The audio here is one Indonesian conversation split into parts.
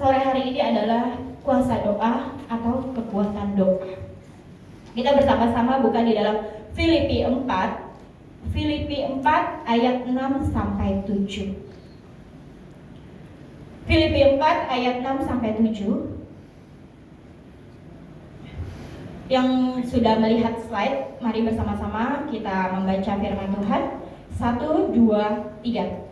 sore hari ini adalah kuasa doa atau kekuatan doa. Kita bersama-sama buka di dalam Filipi 4 ayat 6 sampai 7. Filipi 4 ayat 6 sampai 7. Yang sudah melihat slide, mari bersama-sama kita membaca firman Tuhan. 1, 2, 3.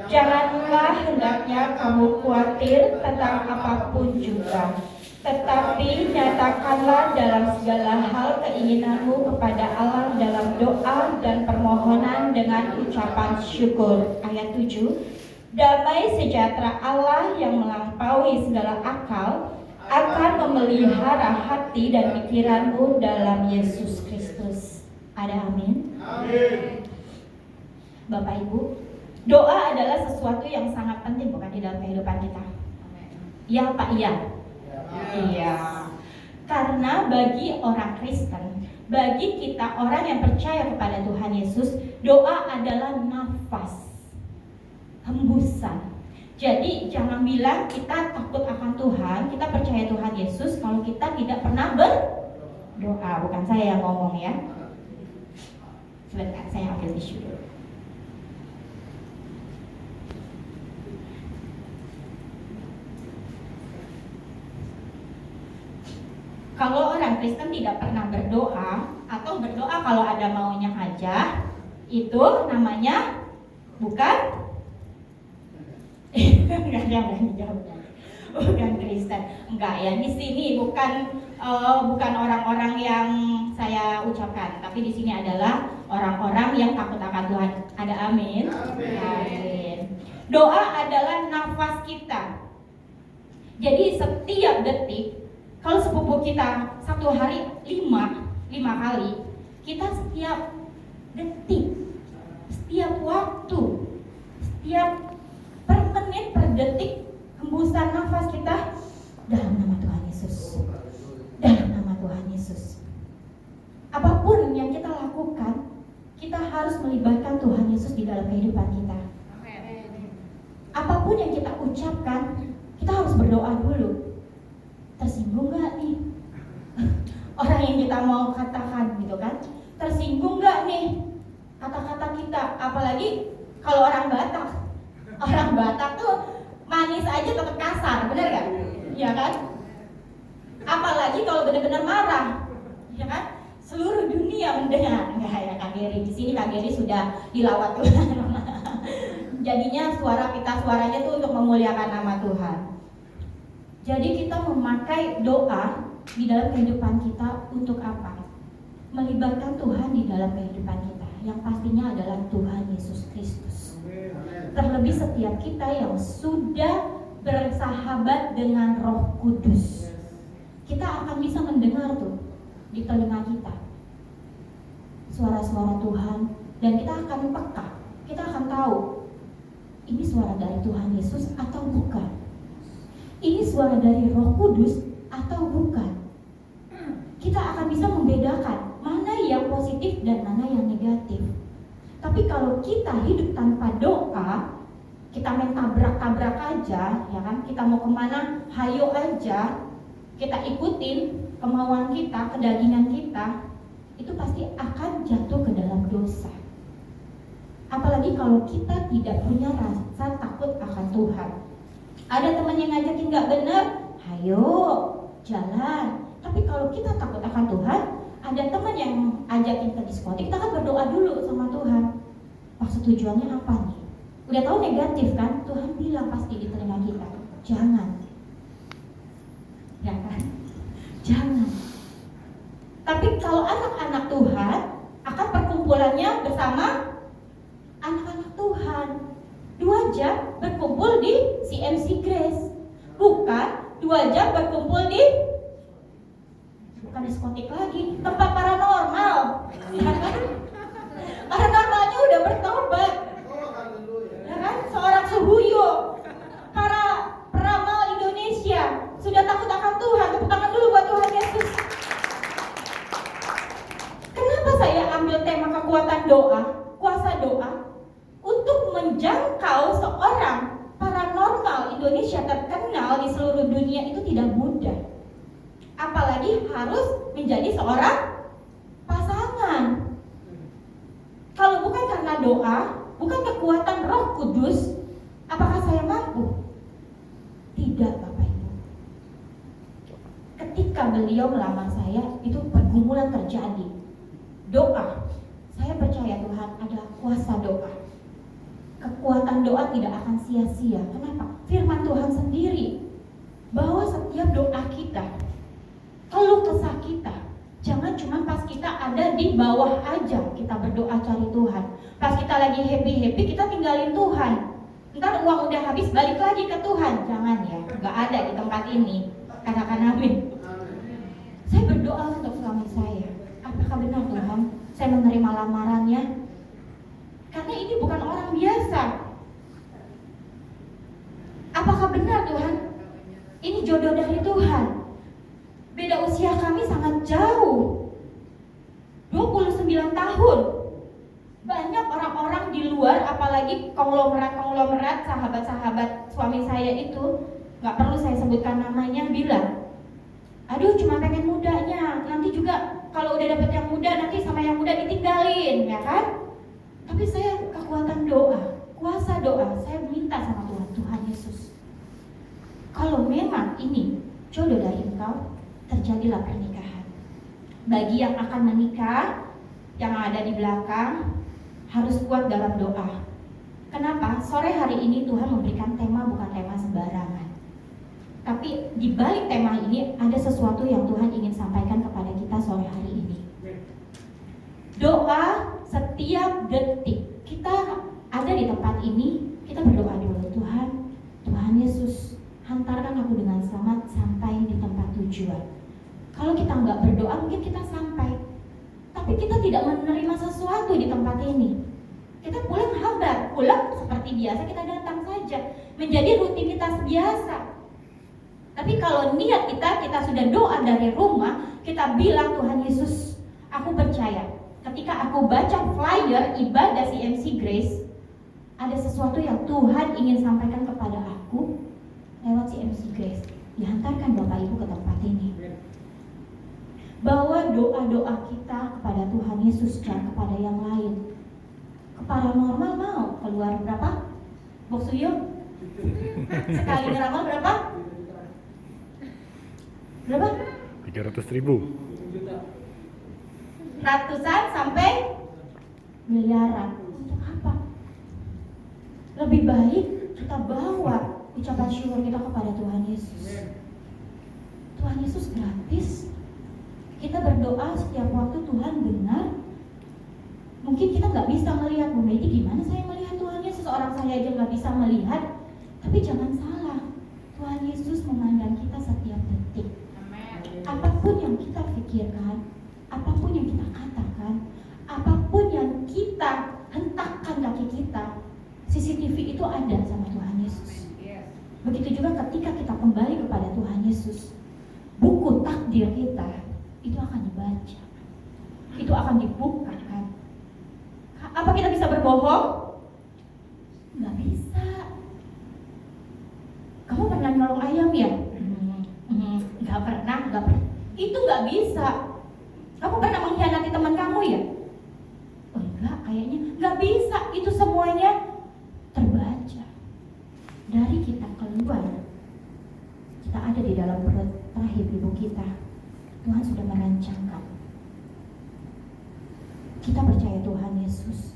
Janganlah hendaknya kamu khawatir tentang apapun juga, tetapi nyatakanlah dalam segala hal keinginanmu kepada Allah dalam doa dan permohonan dengan ucapan syukur. Ayat 7. Damai sejahtera Allah yang melampaui segala akal akan memelihara hati dan pikiranmu dalam Yesus Kristus. Ada amin? Amin. Bapak Ibu, doa adalah sesuatu yang sangat penting bukan di dalam kehidupan kita. Iya Pak, iya. Iya. Karena bagi orang Kristen, bagi kita orang yang percaya kepada Tuhan Yesus, doa adalah nafas, hembusan. Jadi jangan bilang kita takut akan Tuhan, kita percaya Tuhan Yesus kalau kita tidak pernah berdoa. Bukan saya yang ngomong ya. Sebentar, saya ambil tisu dulu. Kalau orang Kristen tidak pernah berdoa atau berdoa kalau ada maunya aja, itu namanya bukan bukan Kristen. Enggak ya, di sini bukan orang-orang yang saya ucapkan, tapi di sini adalah orang-orang yang takut akan Tuhan. Ada amin? Amin. Doa adalah nafas kita. Jadi setiap detik, kalau sepupu kita satu hari 5 kali, kita setiap detik, setiap waktu, setiap per menit, per detik, hembusan nafas kita dalam nama Tuhan Yesus. Dalam nama Tuhan Yesus. Apapun yang kita lakukan, kita harus melibatkan Tuhan Yesus di dalam kehidupan kita. Apapun yang kita ucapkan, kita harus berdoa dulu. Tersinggung gak nih orang yang kita mau katakan gitu kan? Tersinggung gak nih kata-kata kita? Apalagi kalau orang Batak. Orang Batak tuh manis aja tetap kasar, bener gak? Iya kan? Apalagi kalau benar-benar marah, ya kan? Seluruh dunia mendengar. Enggak ya Kak Geri, di sini Kak Geri sudah dilawat Tuhan. Jadinya suaranya tuh untuk memuliakan nama Tuhan. Jadi kita memakai doa di dalam kehidupan kita untuk apa? Melibatkan Tuhan di dalam kehidupan kita. Yang pastinya adalah Tuhan Yesus Kristus. Terlebih setiap kita yang sudah bersahabat dengan Roh Kudus, kita akan bisa mendengar tuh di telinga kita suara-suara Tuhan, dan kita akan peka. Kita akan tahu ini suara dari Tuhan Yesus atau bukan. Ini suara dari Roh Kudus atau bukan. Kita akan bisa membedakan mana yang positif dan mana yang negatif. Tapi kalau kita hidup tanpa doa, kita main tabrak-tabrak aja, ya kan? Kita mau kemana, hayo aja, kita ikutin kemauan kita, kedagingan kita, itu pasti akan jatuh ke dalam dosa. Apalagi kalau kita tidak punya rasa takut akan Tuhan. Ada teman yang ngajakin gak benar, hayo jalan. Tapi kalau kita takut akan Tuhan, ada teman yang ajakin ke diskotik, kita kan berdoa dulu sama Tuhan. Maksud tujuannya apa nih? Udah tahu negatif kan? Tuhan bilang pasti di telinga kita, jangan. Ya kan? Jangan. Tapi kalau anak-anak Tuhan akan perkumpulannya bersama anak-anak Tuhan. 2 jam berkumpul di CMC Grace, bukan 2 jam berkumpul di bukan diskotik lagi, tempat paranormal. Paranormalnya udah bertobat, ya kan? Seorang Suhuyo, para peramal Indonesia sudah takut akan Tuhan. Tepuk tangan dulu buat Tuhan Yesus. Kenapa saya ambil tema kekuatan doa, kuasa doa? Untuk menjangkau seorang paranormal Indonesia terkenal mengetahui seluruh dunia itu tidak mudah. Apalagi harus menjadi seorang pasangan. Kalau bukan karena doa, bukan kekuatan Roh Kudus, apakah saya mampu? Tidak, Bapak Ibu. Ketika beliau melamar saya, itu pergumulan terjadi. Doa, saya percaya Tuhan adalah kuasa doa. Kekuatan doa tidak akan sia-sia. Kenapa? Firman Tuhan sendiri bahwa setiap doa kita, keluh kesah kita, jangan cuma pas kita ada di bawah aja kita berdoa cari Tuhan. Pas kita lagi happy-happy kita tinggalin Tuhan. Ntar uang udah habis balik lagi ke Tuhan. Jangan ya, gak ada di tempat ini. Katakan amin. Saya berdoa untuk suami saya. Apakah benar Tuhan saya menerima lamarannya? Karena ini bukan orang biasa. Apakah benar Tuhan ini jodoh dari Tuhan? Beda usia kami sangat jauh, 29 tahun. Banyak orang-orang di luar, apalagi konglomerat sahabat-sahabat suami saya itu, gak perlu saya sebutkan namanya, bilang, aduh cuma pengen mudanya, nanti juga kalau udah dapet yang muda nanti sama yang muda ditinggalin, ya kan? Tapi saya kekuatan doa, kuasa doa, saya minta sama Tuhan, Tuhan Yesus, kalau memang ini jodoh dari Engkau, terjadilah pernikahan. Bagi yang akan menikah, yang ada di belakang, harus kuat dalam doa. Kenapa? Sore hari ini Tuhan memberikan tema bukan tema sembarangan. Tapi di balik tema ini ada sesuatu yang Tuhan ingin sampaikan kepada kita sore hari ini. Doa setiap detik. Kita ada di tempat ini, kita berdoa dulu, Tuhan Yesus, hantarkan aku dengan selamat sampai di tempat tujuan. Kalau kita nggak berdoa mungkin kita sampai, tapi kita tidak menerima sesuatu di tempat ini. Kita pulang hambar, pulang seperti biasa kita datang saja, menjadi rutinitas biasa. Tapi kalau niat kita sudah doa dari rumah, kita bilang Tuhan Yesus, aku percaya. Ketika aku baca flyer ibadah CMC Grace, ada sesuatu yang Tuhan ingin sampaikan kepada aku lewat CMC Grace. Dihantarkan Bapak Ibu ke tempat ini. Bahwa doa-doa kita kepada Tuhan Yesus dan kepada yang lain. Kepala normal mau keluar berapa? Bok Suyo? Sekali ngeramal berapa? Berapa? 300.000. Ratusan sampai miliaran. Untuk apa? Lebih baik kita bawa ucapan syukur kita kepada Tuhan Yesus. Tuhan Yesus gratis. Kita berdoa setiap waktu Tuhan benar. Mungkin kita nggak bisa melihat, Bu Medi, gimana saya melihat Tuhan Yesus? Orang saya aja nggak bisa melihat. Tapi jangan salah, Tuhan Yesus memandang kita setiap detik. Apapun yang kita pikirkan, apapun yang kita katakan, apapun yang kita hentakkan kaki kita, CCTV itu ada sama Tuhan Yesus. Begitu juga ketika kita kembali kepada Tuhan Yesus, buku takdir kita itu akan dibaca, itu akan dibukakan. Apa kita bisa berbohong? Nggak bisa. Kamu pernah nyolong ayam ya? Nggak pernah. Itu nggak bisa. Kamu pernah mengkhianati teman kamu ya? Oh enggak, kayaknya nggak bisa. Itu semuanya terbaca. Dari kita keluar, kita ada di dalam perut rahim ibu kita. Tuhan sudah merancangkan. Kita percaya Tuhan Yesus.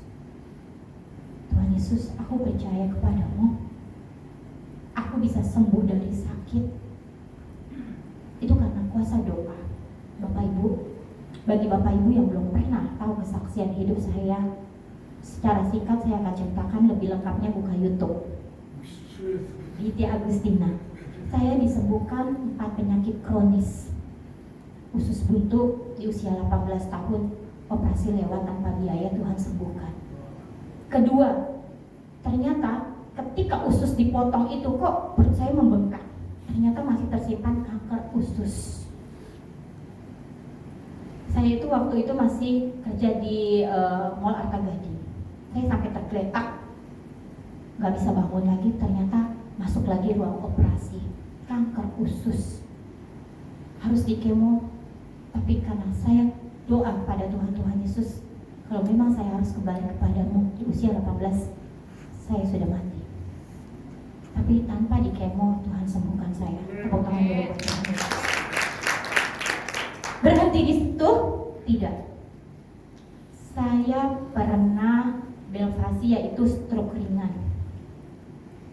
Tuhan Yesus, aku percaya kepadamu. Aku bisa sembuh dari sakit. Itu karena kuasa doa. Bapak Ibu, bagi Bapak Ibu yang belum pernah tahu kesaksian hidup saya, secara singkat saya akan ceritakan, lebih lengkapnya buka YouTube. Ditya Agustina. Saya disembuhkan 4 penyakit kronis. Usus buntu di usia 18 tahun, operasi lewat tanpa biaya, Tuhan sembuhkan. Kedua, ternyata ketika usus dipotong itu kok perut saya membengkak. Ternyata masih tersimpan kanker usus. Saya itu waktu itu masih kerja di Mall Artagadi. Saya sampai tergeletak, nggak bisa bangun lagi. Ternyata masuk lagi ruang operasi. kanker usus. Harus di kemo, tapi karena saya doa pada Tuhan Yesus, kalau memang saya harus kembali kepadamu di usia 18, saya sudah mati. Tapi tanpa di kemo, Tuhan sembuhkan saya. Tepuk tangan dulu buat Tuhan Yesus. Berhenti di situ? Tidak. Saya pernah belvasi, yaitu stroke ringan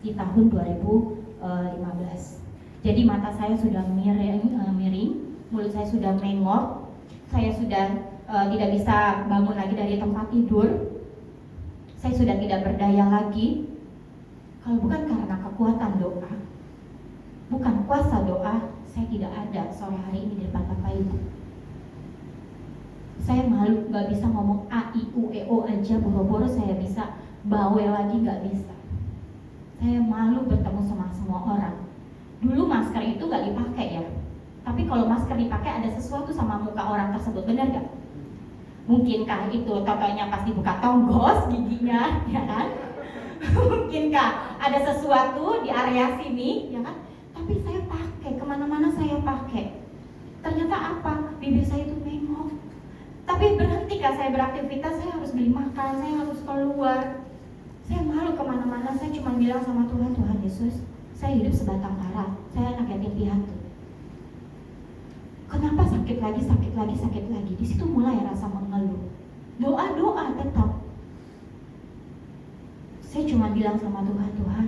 di tahun 2015. Jadi mata saya sudah miring, mulut saya sudah mengok, saya sudah tidak bisa bangun lagi dari tempat tidur, saya sudah tidak berdaya lagi. Kalau bukan karena kekuatan doa, bukan kuasa doa, saya tidak ada sore hari ini di depan Bapak Ibu. Saya malu, gak bisa ngomong A, I, U, E, O aja, boro-boro saya bisa bawel lagi, gak bisa. Saya malu bertemu sama semua orang. Dulu masker itu gak dipakai ya, tapi kalau masker dipakai ada sesuatu sama muka orang tersebut, benar gak? Mungkinkah itu totonya pas dibuka tonggos giginya, ya kan? Mungkinkah ada sesuatu di area sini, ya kan? Tapi saya pakai, kemana-mana saya pakai. Ternyata apa? Bibir saya itu bengok. Tapi berhentikah saya beraktivitas? Saya harus beli makan, saya harus keluar. Saya malu kemana-mana, saya cuma bilang sama Tuhan, Tuhan Yesus, saya hidup sebatang kara, saya anak yatim piatu. Kenapa sakit lagi, sakit lagi, sakit lagi? Di situ mulai rasa mengeluh. Doa tetap. Saya cuma bilang sama Tuhan, Tuhan,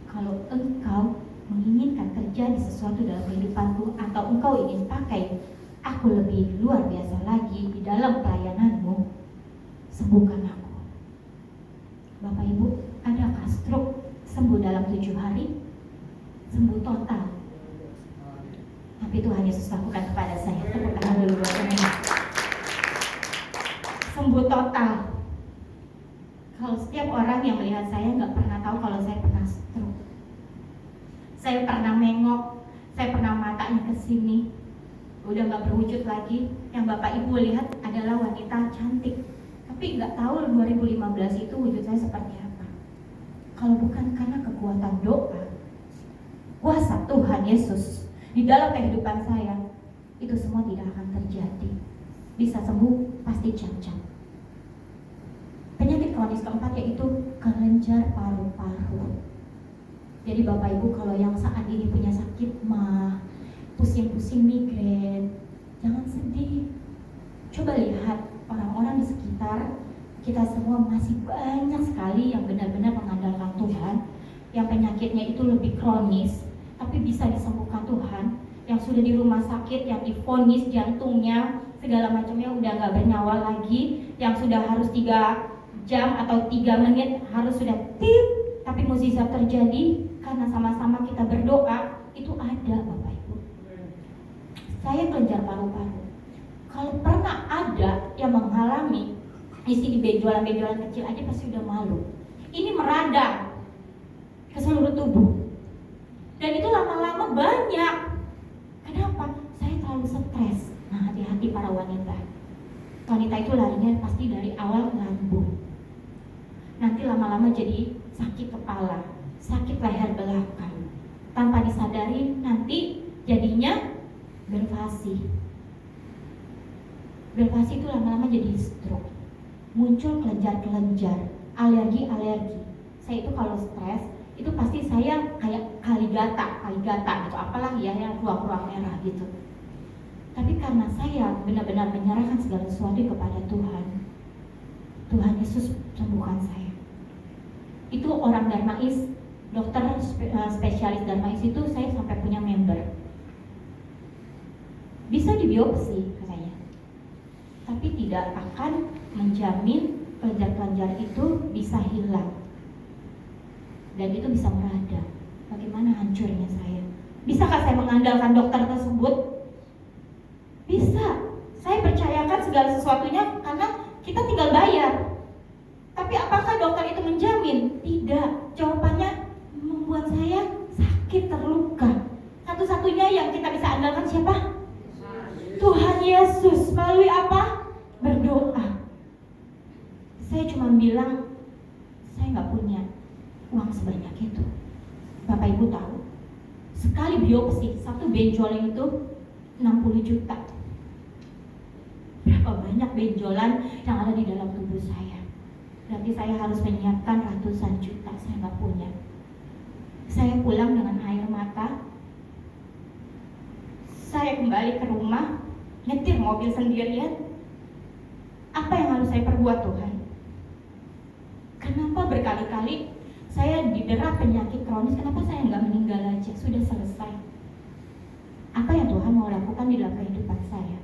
kalau Engkau menginginkan terjadi sesuatu dalam kehidupanku, atau Engkau ingin pakai aku lebih luar biasa lagi di dalam pelayananmu, sembuhkan aku. Bapak Ibu, adakah stroke sembuh dalam 7 hari? Sembuh total. Tapi Tuhan Yesus lakukan kepada saya. Tepuk tangan dulu buat Tuhan. Sembuh total. Kalau setiap orang yang melihat saya nggak pernah tahu kalau saya pernah stroke. Saya pernah mengok, saya pernah matanya ke sini, udah nggak berwujud lagi. Yang Bapak Ibu lihat adalah wanita cantik, tapi nggak tahu 2015 itu wujud saya seperti apa. Kalau bukan karena kekuatan doa, kuasa Tuhan Yesus di dalam kehidupan saya, itu semua tidak akan terjadi. Bisa sembuh pasti cacat. Penyakit kronis keempat yaitu kelenjar paru-paru. Jadi Bapak Ibu kalau yang saat ini punya sakit mah, pusing-pusing migrain, jangan sedih. Coba lihat orang-orang di sekitar kita semua, masih banyak sekali yang benar-benar mengandalkan Tuhan, yang penyakitnya itu lebih kronis tapi bisa disembuhkan Tuhan, yang sudah di rumah sakit, yang divonis jantungnya segala macamnya udah nggak bernyawa lagi, yang sudah harus 3 jam atau 3 menit harus sudah tit, tapi mukjizat terjadi karena sama-sama kita berdoa. Itu ada Bapak Ibu. Saya kelenjar paru-paru. Kalau pernah ada yang mengalami isi di benjolan-benjolan kecil aja pasti udah malu. Ini meradang ke seluruh tubuh. Dan itu lama-lama banyak. Kenapa? Saya terlalu stres. Nah, hati-hati para wanita. Wanita itu larinya pasti dari awal lambung. Nanti lama-lama jadi sakit kepala, sakit leher belakang. Tanpa disadari nanti jadinya belvasi. Belvasi itu lama-lama jadi stroke. Muncul kelenjar-kelenjar, alergi-alergi. Saya itu kalau stres itu pasti saya kayak kaligata gitu, apalah ya yang ruang-ruang merah gitu. Tapi karena saya benar-benar menyerahkan segala sesuatu kepada Tuhan, Tuhan Yesus sembuhkan saya. Itu orang Darmais, dokter spesialis Darmais itu saya sampai punya member. Bisa dibiopsi katanya, tapi tidak akan menjamin kelenjar-kelenjar itu bisa hilang. Dan itu bisa merada. Bagaimana hancurnya saya? Bisakah saya mengandalkan dokter tersebut? Bisa. Saya percayakan segala sesuatunya karena kita tinggal bayar. Tapi apakah dokter itu menjamin? Tidak. Jawabannya membuat saya sakit, terluka. Satu-satunya yang kita bisa andalkan siapa? Tuhan Yesus. Melalui apa? Berdoa. Saya cuma bilang, saya nggak punya uang sebanyak itu. Bapak Ibu tahu, sekali biopsi, satu benjolan itu 60 juta. Berapa banyak benjolan yang ada di dalam tubuh saya? Berarti saya harus menyiapkan ratusan juta, saya nggak punya. Saya pulang dengan air mata. Saya kembali ke rumah, nyetir mobil sendirian. Apa yang harus saya perbuat, Tuhan? Kenapa berkali-kali saya didera penyakit kronis? Kenapa saya nggak meninggal aja? Sudah selesai. Apa yang Tuhan mau lakukan di dalam kehidupan saya?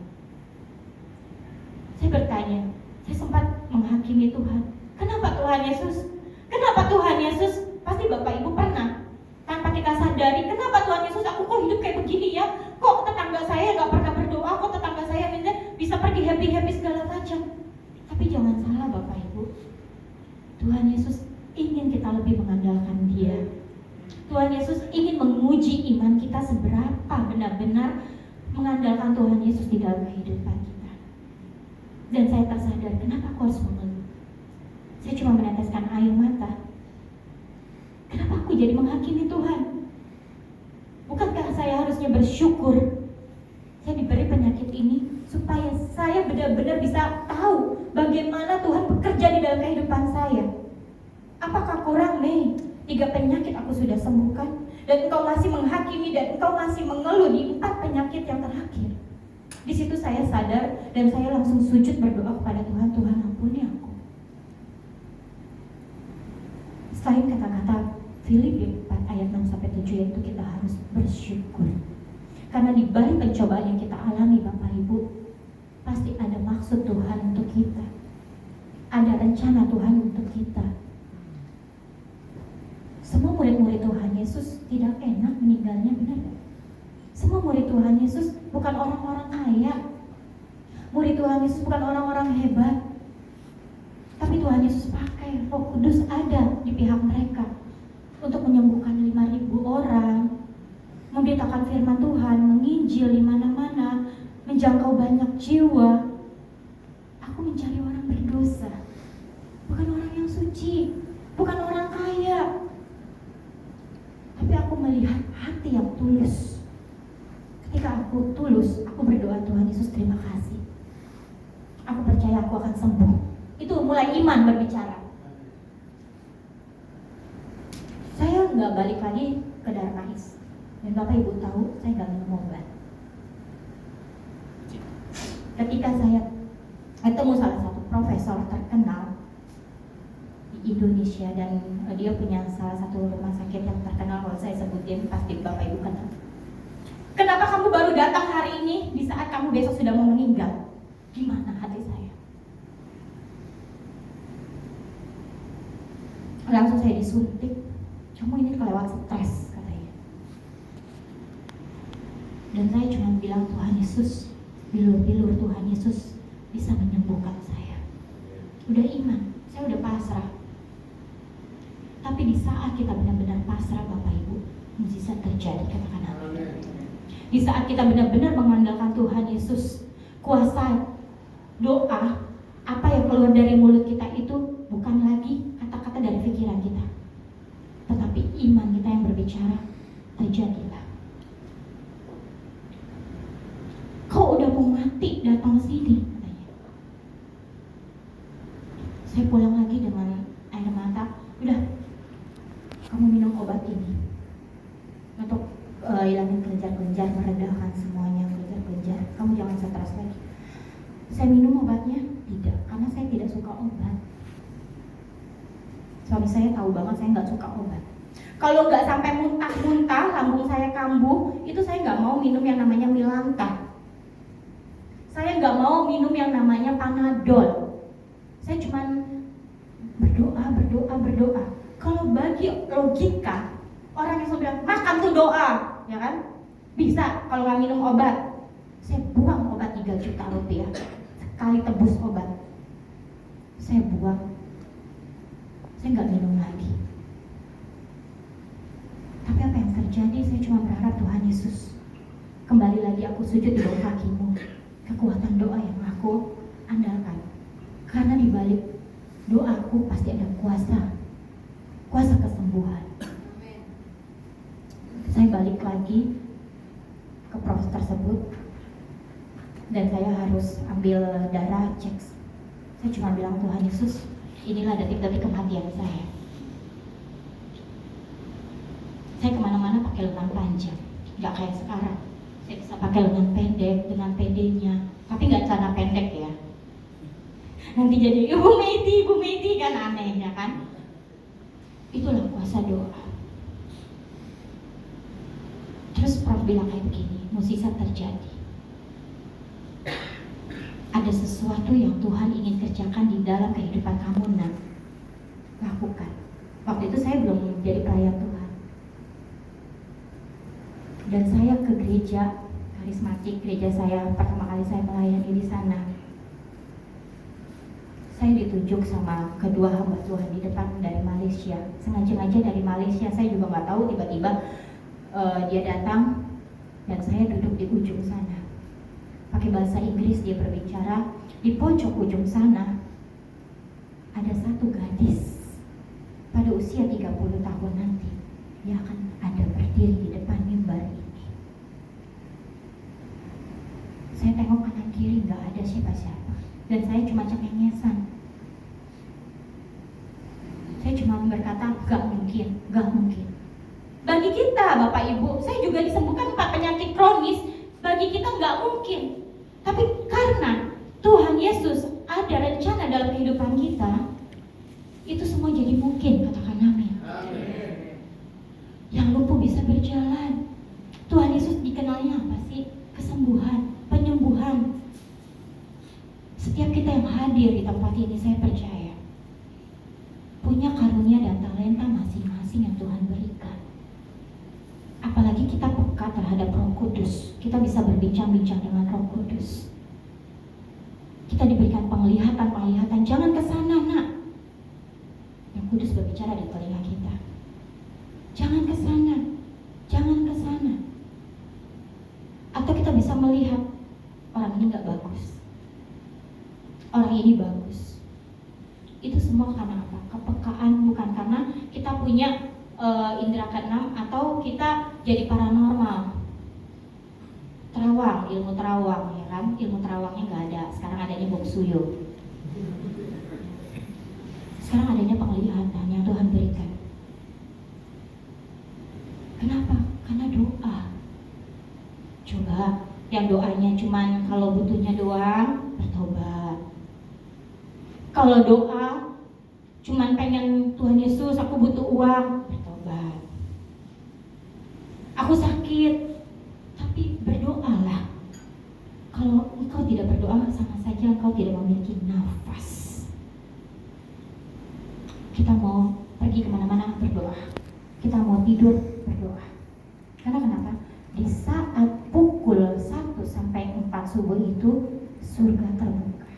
Saya bertanya, saya sempat menghakimi Tuhan. Kenapa Tuhan Yesus? Kenapa Tuhan Yesus? Pasti Bapak Ibu pernah. Tanpa kita sadari, kenapa Tuhan Yesus aku kok hidup kayak begini ya? Kok tetangga saya gak pernah berdoa? Kok tetangga saya bisa pergi happy-happy segala macam? Tapi jangan salah Bapak Ibu, Tuhan Yesus ingin kita lebih mengandalkan Dia. Tuhan Yesus ingin menguji iman kita seberapa benar-benar mengandalkan Tuhan Yesus di dalam kehidupan kita. Dan saya tersadar, kenapa aku harus mengeluh? Saya cuma meneteskan air mata. Kenapa aku jadi menghakimi Tuhan? Bukankah saya harusnya bersyukur saya diberi penyakit ini supaya saya benar-benar bisa tahu bagaimana Tuhan bekerja di dalam kehidupan saya? Apakah kurang nih 3 penyakit aku sudah sembuhkan dan engkau masih menghakimi dan engkau masih mengeluh di 4 penyakit yang terakhir? Di situ saya sadar dan saya langsung sujud berdoa kepada Tuhan. Tuhan, ampuni aku. Selain kata-kata Filipi 4 ayat 6-7 yaitu kita harus bersyukur. Karena di balik pencobaan yang kita alami Bapak Ibu, pasti ada maksud Tuhan untuk kita. Ada rencana Tuhan untuk kita. Semua murid-murid Tuhan Yesus tidak enak meninggalnya, benar gak? Semua murid Tuhan Yesus bukan orang-orang kaya. Murid Tuhan Yesus bukan orang-orang hebat. Tapi Tuhan Yesus pakai Roh Kudus ada di pihak mereka untuk menyembuhkan 5.000 orang, memberitakan firman Tuhan, menginjil di mana-mana, menjangkau banyak jiwa. Aku mencari orang berdosa, bukan orang yang suci, bukan orang kaya. Tapi aku melihat hati yang tulus. Ketika aku tulus, aku berdoa, Tuhan Yesus terima kasih. Aku percaya aku akan sembuh. Itu mulai iman berbicara. Saya nggak balik lagi ke Darmais. Dan Bapak Ibu tahu, saya nggak minum obat. Ketika saya ketemu salah satu profesor terkenal di Indonesia dan dia punya salah satu rumah sakit yang terkenal, kalau saya sebutin pasti Bapak Ibu kenal. Kenapa kamu baru datang hari ini di saat kamu besok sudah mau meninggal? Gimana hati saya? Langsung saya disuntik. Kamu ini kelewat stres, katanya. Dan saya cuma bilang, Tuhan Yesus, bilur-bilur Tuhan Yesus bisa menyembuhkan saya. Udah iman, saya udah pasrah. Tapi di saat kita benar-benar pasrah Bapak Ibu, mujizat terjadi, katakan amin. Di saat kita benar-benar mengandalkan Tuhan Yesus, kuasa doa, apa yang keluar dari mulut kita itu bukan lagi kata-kata dari pikiran kita, tetapi iman kita yang berbicara, terjadilah. Kau udah mau mati, datang sini, katanya. Saya pulang lagi dengan air mata. Udah, kamu minum obat ini untuk hilangin kelenjar-kelenjar, meredakan semuanya kelenjar-kelenjar. Kamu jangan stres lagi. Saya minum obatnya? Tidak, karena saya tidak suka obat. Suami saya tahu banget saya nggak suka obat. Kalau nggak sampai muntah-muntah, lambung saya kambuh, itu saya nggak mau minum yang namanya Milanta. Saya nggak mau minum yang namanya Panadol. Saya cuman berdoa. Kalau bagi logika, orang yang sudah bilang, makan tuh doa, ya kan? Bisa kalau nggak minum obat. Saya buang obat 3 juta rupiah sekali tebus obat. Saya buang. Saya nggak minum lagi. Tapi apa yang terjadi? Saya cuma berharap Tuhan Yesus, kembali lagi aku sujud di bawah kakimu. Kekuatan doa yang aku andalkan. Karena di balik doaku pasti ada kuasa kesembuhan. Saya balik lagi pagi ke prof tersebut dan saya harus ambil darah cek. Saya cuma bilang, Tuhan Yesus, inilah detik-detik kematian saya. Saya kemana-mana pakai lengan panjang, nggak kayak sekarang. Saya bisa pakai lengan pendek dengan pedenya, tapi nggak celana pendek ya. Nanti jadi Ibu Meti kan aneh ya kan? Itulah kuasa doa. Terus Prof bilang kayak begini, mukjizat terjadi. Ada sesuatu yang Tuhan ingin kerjakan di dalam kehidupan kamu, nak. Lakukan. Waktu itu saya belum jadi pelayan Tuhan. Dan saya ke gereja karismatik, gereja saya pertama kali saya melayani di sana. Saya ditunjuk sama kedua hamba Tuhan di depan dari Malaysia. Sengaja dari Malaysia, saya juga nggak tahu, tiba-tiba dia datang dan saya duduk di ujung sana. Pakai bahasa Inggris dia berbicara. Di pojok ujung sana ada satu gadis pada usia 30 tahun nanti. Dia akan ada berdiri di depan mimbar ini. Saya tengok kanan kiri, nggak ada siapa-siapa. Dan saya cuma cengengesan. Saya cuma berkata, gak mungkin. Bagi kita, Bapak Ibu, saya juga disembuhkan penyakit kronis. Bagi kita gak mungkin. Tapi karena Tuhan Yesus ada rencana dalam kehidupan kita, itu semua jadi mungkin, katakan amin. Yang lumpuh bisa berjalan. Tuhan Yesus dikenalnya apa sih? Kesembuhan, penyembuhan. Setiap kita yang hadir di tempat ini, saya percaya punya karunia dan talenta masing-masing yang Tuhan berikan. Apalagi kita peka terhadap Roh Kudus, kita bisa berbincang-bincang dengan Roh Kudus. Kita diberikan penglihatan, jangan ke sana, nak. Yang Kudus berbicara di telinga kita. Jangan ke sana. Atau kita bisa melihat orang ini nggak bagus. Orang ini bagus. Itu semua karena apa? Kepekaan, bukan karena kita punya indera keenam atau kita jadi paranormal. Ilmu terawang ya kan? Ilmu terawangnya nggak ada. Sekarang adanya Bong Suyo. Sekarang adanya penglihatan yang Tuhan berikan. Kenapa? Karena doa. Coba yang doanya cuman kalau butuhnya doang, bertobat. Kalau doa cuman pengen Tuhan Yesus, aku butuh uang, bertobat. Aku sakit, tapi berdoalah. Kalau engkau tidak berdoa, sama saja engkau tidak memiliki nafas. Kita mau pergi kemana-mana, berdoa. Kita mau tidur, berdoa. Karena kenapa? Di saat pukul 1 sampai 4 subuh itu surga terbuka.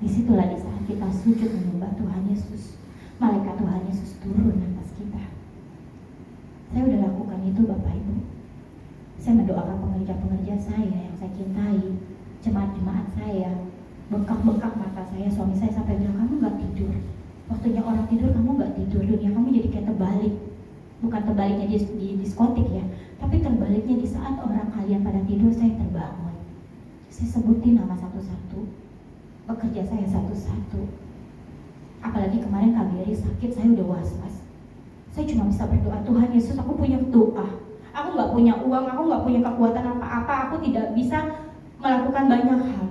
Disitulah di saat kita sujud menyembah Tuhan Yesus, malaikat Tuhan Yesus turun atas kita. Saya udah lakukan itu, Bapak Ibu. Saya mendoakan pengerja-pengerja saya yang saya cintai, jemaat-jemaat saya, bengkak-bengkak mata saya. Suami saya sampai bilang, kamu gak tidur. Waktunya orang tidur, kamu gak tidur. Dunia kamu jadi kayak terbalik. Bukan terbaliknya di diskotik ya, tapi terbaliknya di saat orang kalian pada tidur, saya terbangun. Saya sebutin nama satu-satu, bekerja saya satu-satu. Apalagi kemarin Kak Geri sakit, saya udah was-was. Saya cuma bisa berdoa, Tuhan Yesus, aku punya doa. Aku gak punya uang, aku gak punya kekuatan apa-apa, aku tidak bisa melakukan banyak hal.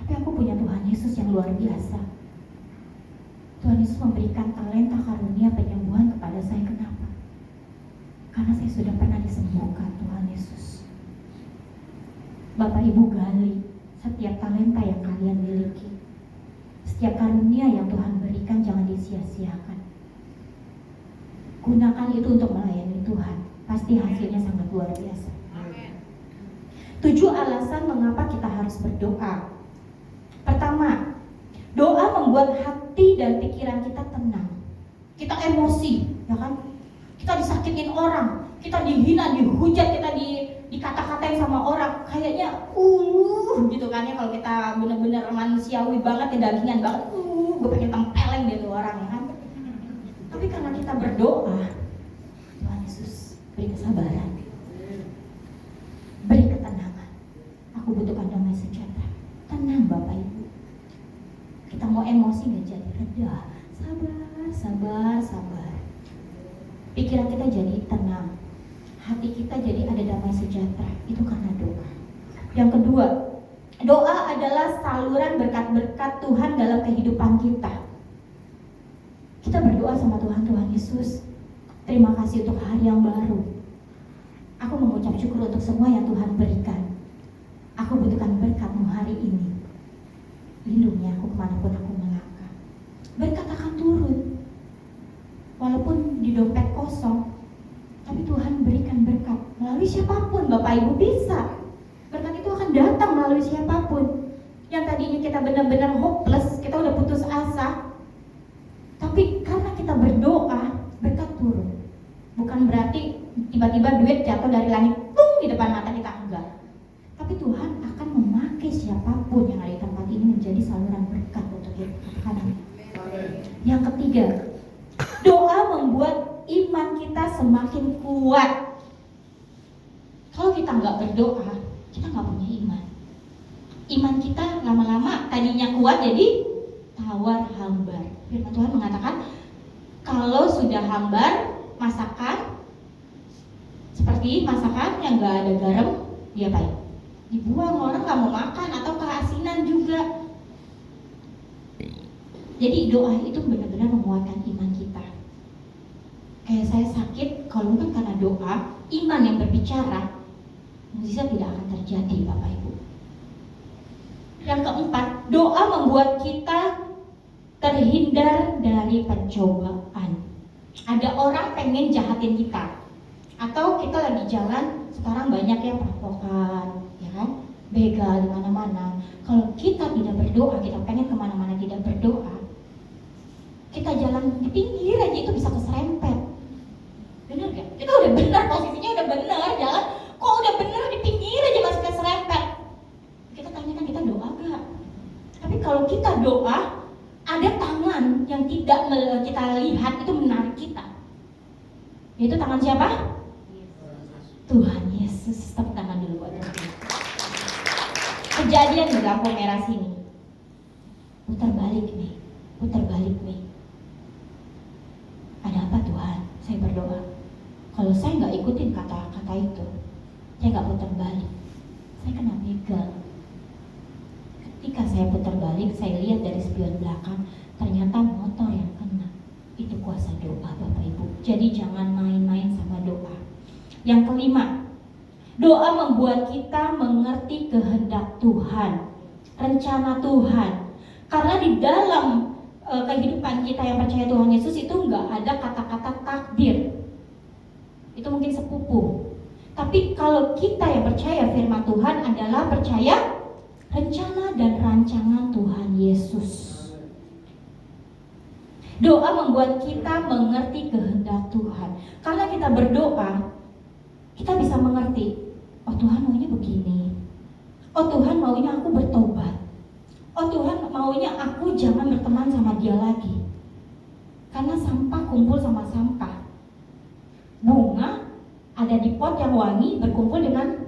Tapi aku punya Tuhan Yesus yang luar biasa. Tuhan Yesus memberikan talenta karunia penyembuhan kepada saya. Kenapa? Karena saya sudah pernah disembuhkan Tuhan Yesus. Bapak Ibu gali setiap talenta yang kalian miliki. Setiap karunia yang Tuhan berikan jangan disia-siakan. Gunakan itu untuk melayani Tuhan. Pasti hasilnya sangat luar biasa. 7 alasan mengapa kita harus berdoa. Pertama, doa membuat hati dan pikiran kita tenang. Kita emosi, ya kan? Kita disakitin orang, kita dihina, dihujat, kita dikata-katain sama orang. Kayaknya gitu kan ya, kalau kita benar-benar manusiawi banget, ya dagingan banget. Gue pengen tempeleng gitu orang, ya kan? Tapi karena kita berdoa, Tuhan Yesus, beri kesabaran, beri ketenangan. Aku butuhkan damai sejahtera. Tenang Bapak Ibu. Kita mau emosi gak jadi reda. Sabar. Pikiran kita jadi tenang, hati kita jadi ada damai sejahtera. Itu karena doa. Yang kedua, doa adalah saluran berkat-berkat Tuhan dalam kehidupan kita. Kita berdoa sama Tuhan Yesus, terima kasih untuk hari yang baru. Aku mengucap syukur untuk semua yang Tuhan berikan. Aku butuhkan berkat-Mu hari ini. Lindungi aku kemanapun aku melangkah. Berkat akan turun. Walaupun di dompet kosong, tapi Tuhan berikan berkat melalui siapapun. Bapak Ibu bisa. Berkat itu akan datang melalui siapapun. Yang tadinya kita benar-benar hopeless, kita udah putus asa, tapi karena kita berdoa, berkat turun. Bukan berarti tiba-tiba duit jatuh dari langit, di depan mata kita, enggak. Tapi Tuhan akan memakai siapapun yang ada di tempat ini menjadi saluran berkat untuk kita. Yang ketiga, doa membuat iman kita semakin kuat. Kalau kita nggak berdoa, kita nggak punya iman. Iman kita lama-lama tadinya kuat jadi tawar hambar. Firman Tuhan mengatakan, kalau sudah hambar, masakan seperti masakan yang nggak ada garam, diapain? Dibuang, orang nggak mau makan atau keasinan juga. Jadi doa itu benar-benar menguatkan iman kita. Kayak saya sakit, kalau bukan karena doa, iman yang berbicara, mukjizat tidak akan terjadi, Bapak Ibu. Yang keempat, doa membuat kita terhindar dari pencobaan. Ada orang pengen jahatin kita, atau kita lagi jalan, sekarang banyak ya perampokan, ya kan, begal di mana-mana. Kalau kita tidak berdoa, kita pengen kemana-mana tidak berdoa, kita jalan di pinggir aja itu bisa keserempet. Bener gak? Kita udah benar, posisinya udah benar, jalan kok udah benar di pinggir aja masih keserempet. Kita tanyakan, kita doa gak? Tapi kalau kita doa, ada tangan yang tidak kita lihat itu menarik kita. Yaitu tangan siapa? Tuhan Yesus. Tepuk tangan dulu buat Tuhan. Kejadian di lampu merah sini. Putar balik nih. Ada apa Tuhan? Saya berdoa. Kalau saya nggak ikutin kata-kata itu, saya nggak putar balik. Saya kena begal. Ketika saya putar balik, saya lihat dari spion belakang, ternyata motor yang kena. Itu kuasa doa, Bapak Ibu. Jadi jangan main-main sama doa. Yang kelima, doa membuat kita mengerti kehendak Tuhan, rencana Tuhan. Karena di dalam kehidupan kita yang percaya Tuhan Yesus itu nggak ada kata-kata takdir. Itu mungkin sepupu. Tapi kalau kita yang percaya firman Tuhan adalah percaya rencana dan rancangan Tuhan Yesus. Doa membuat kita mengerti kehendak Tuhan. Karena kita berdoa, kita bisa mengerti, oh Tuhan maunya begini. Oh Tuhan maunya aku bertobat. Oh Tuhan maunya aku jangan berteman sama dia lagi. Karena sampah kumpul sama sampah. Bunga ada di pot yang wangi berkumpul dengan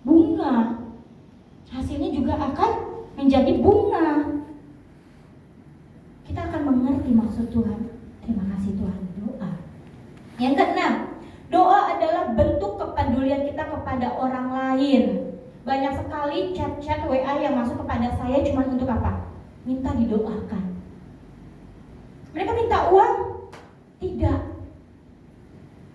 bunga. Hasilnya juga akan menjadi bunga. Kita akan mengerti maksud Tuhan. Terima kasih Tuhan. Doa. Yang keenam, doa adalah bentuk kepedulian kita kepada orang lain. Banyak sekali chat-chat WA yang masuk kepada saya cuma untuk apa? Minta didoakan. Mereka minta uang? Tidak.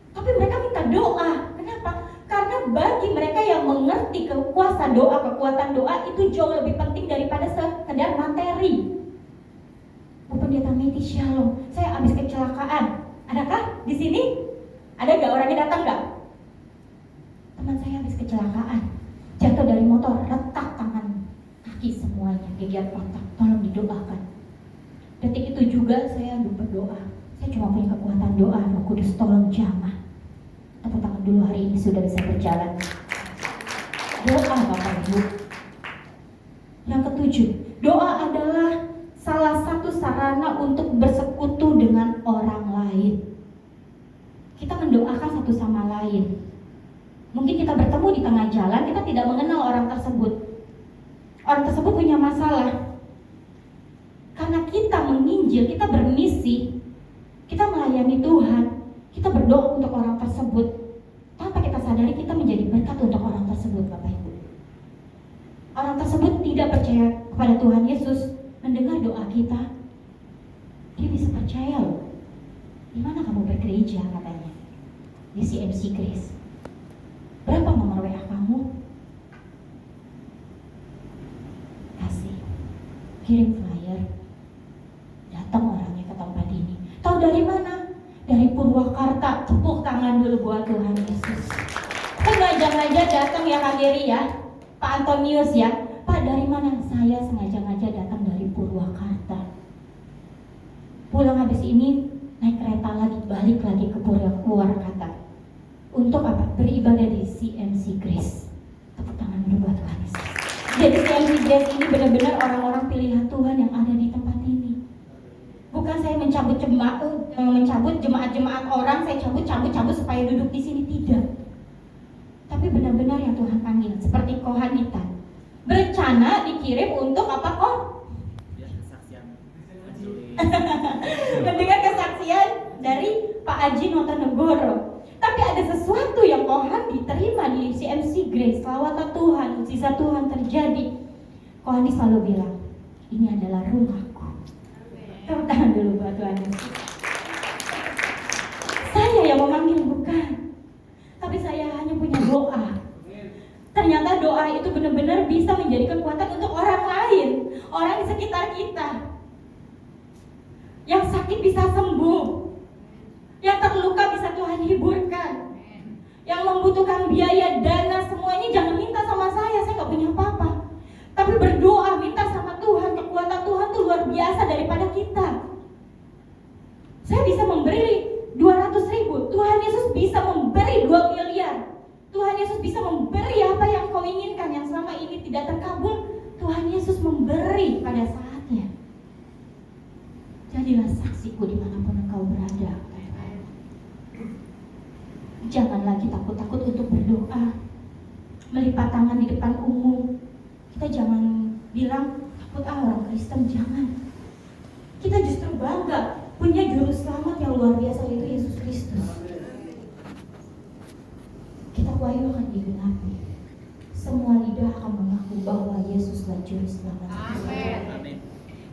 Tapi mereka minta doa. Kenapa? Karena bagi mereka yang mengerti kekuatan doa itu jauh lebih penting daripada sekedar materi. Bu Pendeta Meti, Shalom, saya habis kecelakaan. Adakah di sini? Ada gak orangnya datang gak? Teman saya habis kecelakaan. Jatuh dari motor, retak tangan, kaki semuanya, geger otak. Tolong didoakan. Detik itu juga saya berdoa. Saya cuma punya kekuatan doa. Roh Kudus tolong jamah. Tepuk tangan dulu, hari ini sudah bisa berjalan. Doa Bapak Ibu. Yang ketujuh, doa adalah salah satu sarana untuk bersekutu dengan orang lain. Kita mendoakan satu satu sama lain. Mungkin kita bertemu di tengah jalan, kita tidak mengenal orang tersebut. Orang tersebut punya masalah. Karena kita menginjil, kita bermisi, kita melayani Tuhan, kita berdoa untuk orang tersebut. Tanpa kita sadari kita menjadi berkat untuk orang tersebut, Bapak Ibu. Orang tersebut tidak percaya kepada Tuhan Yesus, mendengar doa kita, dia bisa percaya loh. Di mana kamu bergereja katanya? Di CMC Grace. Berapa nomor WA kamu? Kasih. Kirim flyer. Datang orangnya ke tempat ini. Tahu dari mana? Dari Purwakarta. Tepuk tangan dulu buat Tuhan Yesus. Sengaja-ngaja datang ya Kak Geri ya, Pak Antonius ya. Pak dari mana? Saya sengaja-ngaja datang dari Purwakarta. Pulang habis ini naik kereta lagi, balik lagi ke Purwakarta. Untuk apa? Beribadah di CMC Grace. Tepuk tangan dulu buat Tuhan Yesus. Jadi CMC Grace ini benar-benar orang-orang pilihan Tuhan yang ada di tempat ini. Bukan saya mencabut jemaat-jemaat orang, saya cabut supaya duduk di sini, tidak. Tapi benar-benar yang Tuhan panggil, seperti Kohanita. Berencana dikirim untuk apa kok? Mendengar kesaksian dari Pak Aji Notonegoro. Tapi ada sesuatu yang Kohan diterima di CMC Grace. Lawatan Tuhan, mukjizat Tuhan terjadi. Kohan selalu bilang, ini adalah rumahku. Tepuk tangan dulu buat Tuhan Yesus. Saya yang memanggil bukan, tapi saya hanya punya doa. Ternyata doa itu benar-benar bisa menjadi kekuatan untuk orang lain, orang di sekitar kita. Yang sakit bisa sembuh, yang terluka bisa Tuhan hiburkan, yang membutuhkan biaya, dana, semuanya jangan minta sama saya nggak punya apa-apa. Tapi berdoa, minta sama Tuhan, kekuatan Tuhan itu luar biasa daripada kita. Saya bisa memberi 200.000, Tuhan Yesus bisa memberi 2 miliar. Tuhan Yesus bisa memberi apa yang kau inginkan, yang selama ini tidak terkabul. Tuhan Yesus memberi pada saatnya. Jadilah saksiku dimanapun engkau berada. Jangan lagi takut-takut untuk berdoa, melipat tangan di depan umum. Kita jangan bilang takut orang Kristen, jangan. Kita justru bangga punya juru selamat yang luar biasa, yaitu Yesus Kristus. Kita wahyu akan digenapi. Semua lidah akan mengaku bahwa Yesuslah juru selamat. Amin.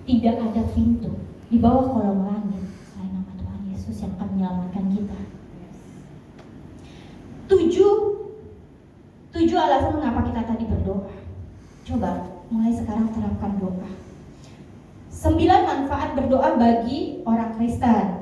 Tidak ada pintu di bawah kolong langit selain nama Tuhan Yesus yang akan menyelamatkan kita. 7 alasan mengapa kita tadi berdoa. Coba mulai sekarang terapkan doa. 9 manfaat berdoa bagi orang Kristen.